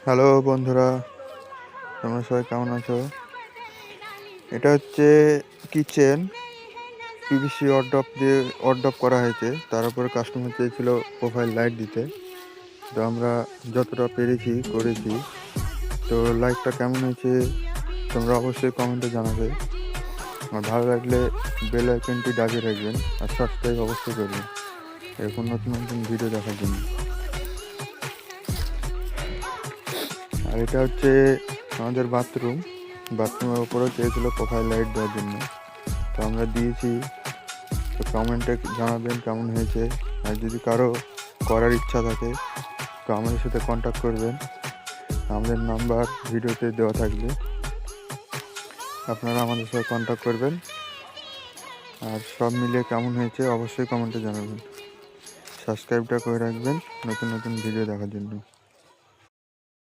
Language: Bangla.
হ্যালো বন্ধুরা, তোমরা সবাই কেমন আছো? এটা হচ্ছে কিচেন পিভিসি অর্ডপ দিয়ে অর্ডপ করা হয়েছে। তার উপরে কাস্টমার চেয়েছিল প্রোফাইল লাইট দিতে, তো আমরা যতটা পেরেছি করেছি। তো লাইটটা কেমন হয়েছে তোমরা অবশ্যই কমেন্টে জানাবে। আর ভালো লাগলে বেল আইকনটি দাবিয়ে রাখবেন আর সাবস্ক্রাইব অবশ্যই করবেন এরকম নতুন নতুন ভিডিও দেখার জন্য। আর এটা হচ্ছে আমাদের বাথরুমের উপরেও চেয়েছিল প্রোফাইল লাইট দেওয়ার জন্য, তো আমরা দিয়েছি। তো কমেন্টে জানাবেন কেমন হয়েছে। আর যদি কারো করার ইচ্ছা থাকে তো আমাদের সাথে কন্ট্যাক্ট করবেন, আমাদের নাম্বার ভিডিওতে দেওয়া থাকবে, আপনারা আমাদের সাথে কন্ট্যাক্ট করবেন। আর সব মিলিয়ে কেমন হয়েছে অবশ্যই কমেন্টে জানাবেন। সাবস্ক্রাইবটা করে রাখবেন নতুন নতুন ভিডিও দেখার জন্য।